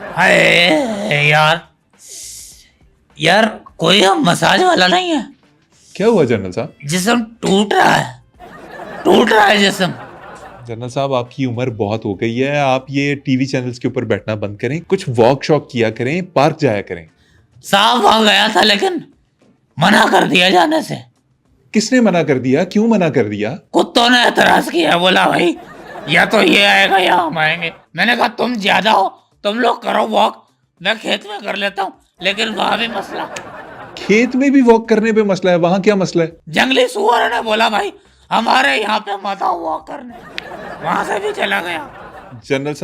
हाय यार, यार कोई हम मसाज वाला नहीं है? क्या हुआ जनरल साहब? जिस्म टूट रहा है, टूट रहा है जिस्म। जनरल साहब आपकी उम्र बहुत हो गई है, आप ये टीवी चैनल्स के ऊपर बैठना बंद करें, कुछ वॉक शॉक किया करें, पार्क जाया करें। साहब वहां गया था लेकिन मना कर दिया जाने से। किसने मना कर दिया? क्यों मना कर दिया? कुत्तों ने एतराज किया, बोला भाई या तो ये आएगा या हम आएंगे। मैंने कहा तुम ज्यादा हो, तुम लोग करो वॉक, मैं खेत में कर लेता हूँ। लेकिन वहां भी मसला, खेत में भी वॉक करने पे मसला है? वहां क्या मसला है? जंगली सुअर ने बोला भाई हमारे यहाँ पे मत आओ वॉक करने, वहां से भी चला गया। जनरल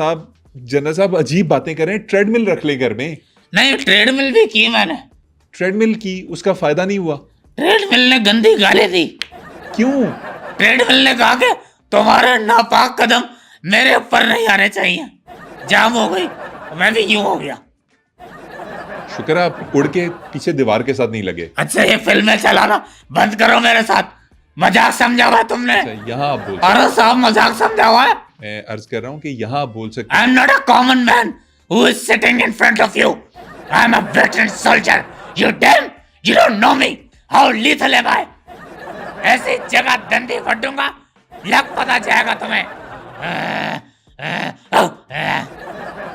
साहब अजीब बातें करें, ट्रेडमिल रख ले घर में। नहीं, ट्रेडमिल भी की मैंने। ट्रेडमिल की, उसका फायदा नहीं हुआ? ट्रेडमिल ने गंदी गाली दी। क्यों? ट्रेडमिल ने कहा कि तुम्हारे नापाक कदम मेरे ऊपर नहीं आने चाहिए। जाम हो गई, मैं भी यूं हो गया। शुक्र है आप उड़ के पीछे दीवार के साथ नहीं लगे। अच्छा ये फिल्में चलाना बंद करो मेरे साथ। मजाक समझा हुआ है तुमने? यहाँ आप बोल अरे साहब मजाक समझा हुआ है। मैं अर्ज कर रहा हूँ कि यहाँ आप बोल सकते। I am not a common man who is sitting in front of you. I am a veteran soldier. You damn, you don't know me. How lethal am I. ऐसी जगह डंडी फटूंगा, लग पता जाएगा तुम्हें।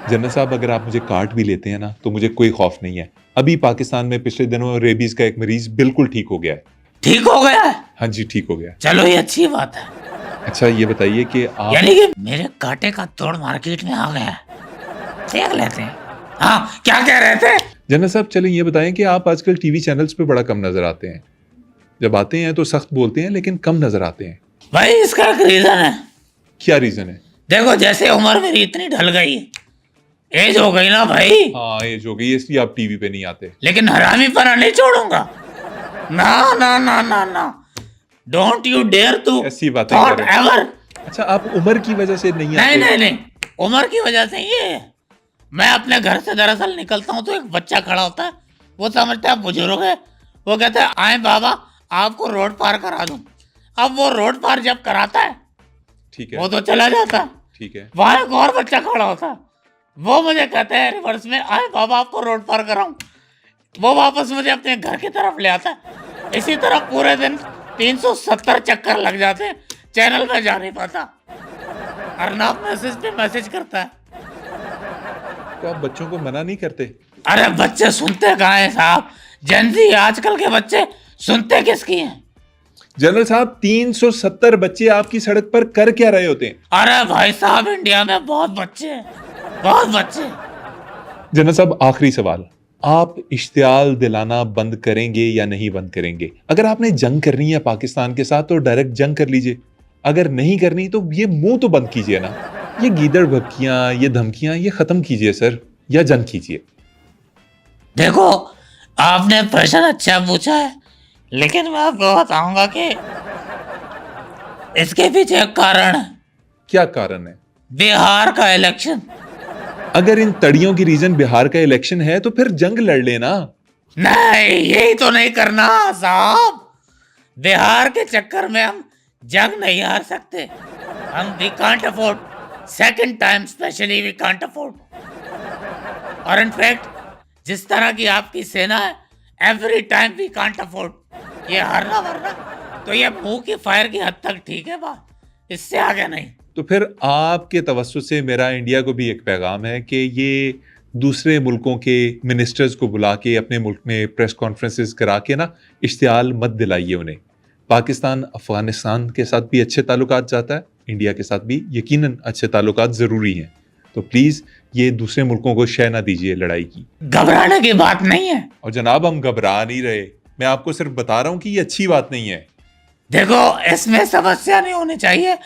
जनरल साहब अगर आप मुझे काट भी लेते हैं ना तो मुझे कोई खौफ नहीं है। अभी पाकिस्तान में पिछले दिनों रेबीज का एक मरीज बिल्कुल ठीक हो गया है। ठीक हो गया है? हाँ जी ठीक हो गया। चलो ये अच्छी बात है। अच्छा ये बताइए कि आप, यानी कि मेरे कांटे का तोड़ मार्केट में आ गया है, देख लेते हैं। हाँ क्या कह रहे थे? जनरल साहब चलें ये बताएं कि आप आजकल टीवी चैनल्स पे बड़ा कम नजर आते हैं। जब आते हैं तो सख्त बोलते हैं लेकिन कम नजर आते हैं। भाई इसका एक रीजन है। क्या रीजन है? देखो जैसे उम्र मेरी इतनी ढल गई है, एज हो गई ना भाई। हाँ एज हो गई इसलिए आप टीवी पे नहीं आते। लेकिन हरामी पना नहीं छोड़ूंगा। ना ना ना ना ना, डोंट यू डेयर टू ऐसी बातें थॉट करें। एवर। अच्छा आप उम्र की वजह से नहीं नहीं आते? नहीं नहीं, उम्र की वजह से ये है। मैं अपने घर से दरअसल निकलता हूँ तो एक बच्चा खड़ा होता है, वो समझता है बुजुर्ग है, वो कहता है आए बाबा आपको रोड पार करा दूं। अब वो रोड पार जब कराता है ठीक है, वो तो चला जाता है, ठीक है। वहां एक और बच्चा खड़ा होता है, वो मुझे कहता है रिवर्स में आए बाबा आपको रोड पार कराऊं। वो वापस मुझे अपने घर की तरफ ले आता है। इसी तरह पूरे दिन 370 चक्कर लग जाते हैं, चैनल में जा नहीं पाता। अर्नाब मैसेज पे मैसेज करता है। तो आप बच्चों को मना नहीं करते? अरे बच्चे सुनते कहाँ हैं साहब, जेनजी आजकल के बच्चे सुनते किसकी हैं? जनरल साहब 370 बच्चे आपकी सड़क पर कर क्या रहे होते हैं? अरे भाई साहब इंडिया में बहुत बच्चे हैं, बहुत बच्चे। जनरल साहब आखिरी सवाल, आप इश्तियाल दिलाना बंद करेंगे या नहीं बंद करेंगे? अगर आपने जंग करनी है पाकिस्तान के साथ तो डायरेक्ट जंग कर लीजिए, अगर नहीं करनी तो ये मुंह तो बंद कीजिए ना। ये गीदड़ भक्कियां, ये धमकियां, ये खत्म कीजिए सर, या जंग कीजिए। देखो आपने प्रश्न अच्छा पूछा है, लेकिन मैं आपको बताऊंगा कि इसके पीछे एक कारण है। क्या कारण है? बिहार का इलेक्शन। अगर इन तड़ियों की रीजन बिहार का इलेक्शन है तो फिर जंग लड़ लेना। नहीं यही तो नहीं करना साहब, बिहार के चक्कर में हम जंग नहीं हार सकते। हम we can't afford second time, specially we can't afford. और इनफैक्ट जिस तरह की आपकी सेना है, every time we can't afford. ये हारना वरना तो ये मुंह की फायर की हद तक ठीक है बात, इससे आगे नहीं। तो फिर आपके तवज्जुह से मेरा इंडिया को भी एक पैगाम है कि ये दूसरे मुल्कों के मिनिस्टर्स को बुला के अपने मुल्क में प्रेस कॉन्फ्रेंसेस करा के ना इश्तियाल मत दिलाइए उन्हें। पाकिस्तान अफगानिस्तान के साथ भी अच्छे ताल्लुकात चाहता है, इंडिया के साथ भी यकीनन अच्छे ताल्लुकात ज़रूरी हैं। तो प्लीज़ ये दूसरे मुल्कों को शय ना दीजिए लड़ाई की। घबराने की बात नहीं है। और जनाब हम घबरा नहीं रहे, मैं आपको सिर्फ बता रहा हूँ कि ये अच्छी बात नहीं है। देखो इसमें समस्या नहीं होनी चाहिए,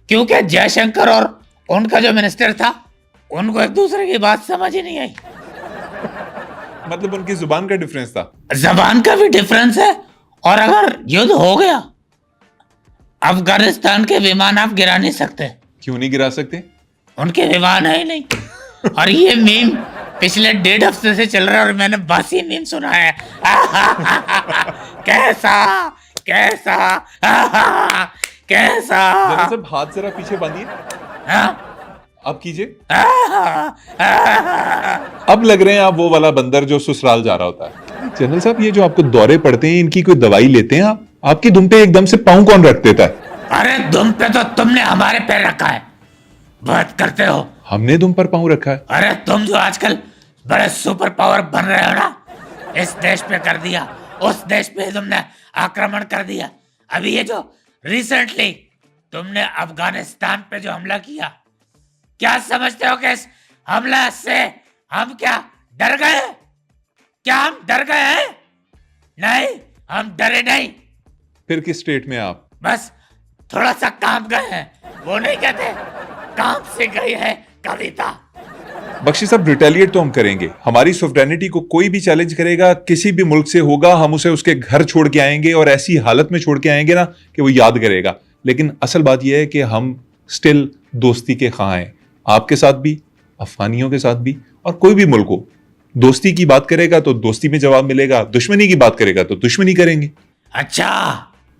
क्योंकि जयशंकर और उनका जो मिनिस्टर था उनको एक दूसरे की बात समझ ही नहीं आई। मतलब उनकी जुबान का डिफरेंस था। जबान का भी डिफरेंस है, और अगर युद्ध हो गया अफगानिस्तान के विमान आप गिरा नहीं सकते। क्यों नहीं गिरा सकते? उनके विमान है ही नहीं। और ये मीम पिछले 1.5 हफ्ते से चल रहा है और मैंने बासी मीम सुना है। कैसा कैसा कैसा। जरा सब हाथ जरा पीछे बांधिए। हाँ? आप कीजिए। अब लग रहे हैं आप वो वाला बंदर जो ससुराल जा रहा होता है। जनरल साहब, ये जो आपको दौरे पड़ते हैं, इनकी कोई दवाई लेते हैं आप? आपकी दुम पे एकदम से पाँव कौन रख देता है? अरे दुम पे तो तुमने हमारे पैर रखा है, बात करते हो। हमने दुम पर पाँव रखा है? अरे तुम जो आजकल बड़े सुपर पावर बन रहे हो ना, इस देश पे कर दिया, उस देश पे तुमने आक्रमण कर दिया। अभी ये जो रिसेंटली तुमने अफगानिस्तान पे जो हमला किया, क्या समझते हो कि इस हमला से हम क्या डर गए? क्या हम डर गए हैं? नहीं, हम डरे नहीं। फिर किस स्टेट में आप? बस थोड़ा सा काम गए हैं, वो नहीं कहते काम से गई है कविता। बख्शी साहब, रिटेलिएट तो हम करेंगे। हमारी सोवरेनिटी को कोई भी चैलेंज करेगा, किसी भी मुल्क से होगा, हम उसे उसके घर छोड़ के आएंगे और ऐसी हालत में छोड़ के आएंगे ना कि वो याद करेगा। लेकिन असल बात यह है कि हम स्टिल दोस्ती के ख़्वाह हैं, आपके साथ भी, अफगानियों के साथ भी, और कोई भी मुल्क हो। दोस्ती की बात करेगा तो दोस्ती में जवाब मिलेगा, दुश्मनी की बात करेगा तो दुश्मनी करेंगे। अच्छा,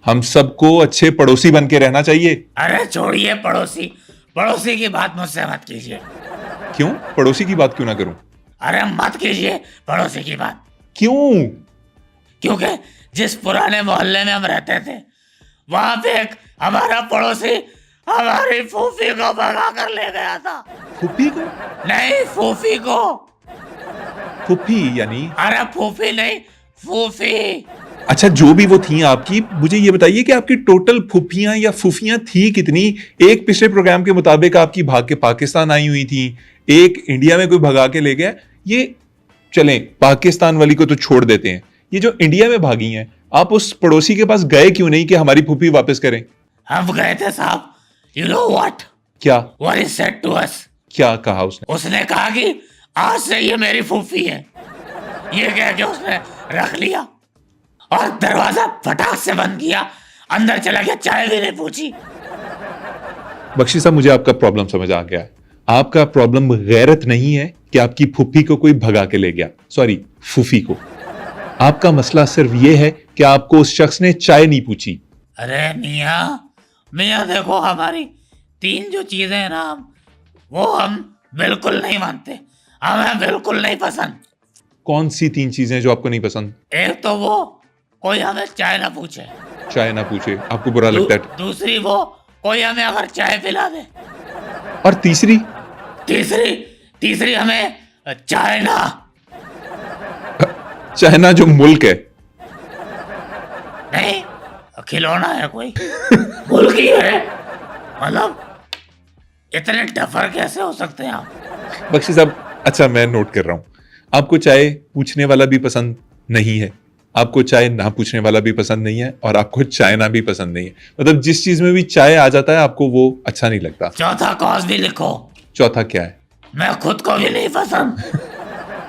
हम सबको अच्छे पड़ोसी बन के रहना चाहिए। अरे छोड़िए पड़ोसी, पड़ोसी की बात मुझसे मत कीजिए। क्यों? पड़ोसी की बात क्यों ना करूं? अरे मत कीजिए पड़ोसी की बात। क्यों? क्योंकि जिस पुराने मोहल्ले में हम रहते थे, वहां पे एक हमारा पड़ोसी हमारी फूफी को भगा कर ले गया था। फूफी को? नहीं, फूफी को। फूफी यानी? अरे फूफी नहीं, फूफी। अच्छा, जो भी वो थी आपकी, मुझे ये बताइए कि आपकी टोटल फूफियां या फूफियां थी कितनी? एक पिछले प्रोग्राम के मुताबिक आपकी भाग के पाकिस्तान आई हुई थी, एक इंडिया में कोई भगा के ले गया। ये चलें, पाकिस्तान वाली को तो छोड़ देते हैं, ये जो इंडिया में भागी हैं, आप उस पड़ोसी के पास गए क्यों नहीं कि हमारी फूफी वापस करें? हम गए थे साहब। You know what? क्या? What he said to us? क्या कहा उसने? उसने कहा कि आज से ये मेरी फूफी है। ये कह के उसने रख लिया और दरवाजा फटाक से बंद किया, अंदर चला गया, चाय भी नहीं पूछी। बख्शी साहब, मुझे आपका प्रॉब्लम समझ आ गया है। आपका प्रॉब्लम गैरत नहीं है कि आपकी फूफी को कोई भगा के ले गया, सॉरी फूफी को। आपका मसला सिर्फ यह है कि आपको उस शख्स ने चाय नहीं पूछी। अरे मियाँ देखो, हमारी तीन जो चीजें हैं ना, वो हम बिल्कुल नहीं मानते, हमें बिल्कुल नहीं पसंद। कौन सी तीन चीजें जो आपको नहीं पसंद? एक तो वो कोई हमें चाय ना पूछे। चाय ना पूछे आपको बुरा लगता है? दूसरी वो कोई हमें अगर चाय पिला दे। और तीसरी? तीसरी हमें चाइना। चाइना जो मुल्क है? नहीं, खिलौना है कोई। मुल्क ही है। मतलब इतने डफर कैसे हो सकते हैं आप? बख्शी साहब, अच्छा मैं नोट कर रहा हूं, आपको चाय पूछने वाला भी पसंद नहीं है, आपको चाय ना पूछने वाला भी पसंद नहीं है, और आपको चाइना भी पसंद नहीं है। मतलब जिस चीज में भी चाय आ जाता है आपको वो अच्छा नहीं लगता। चौथा कॉज भी लिखो। चौथा क्या है? मैं खुद को भी नहीं पसंद।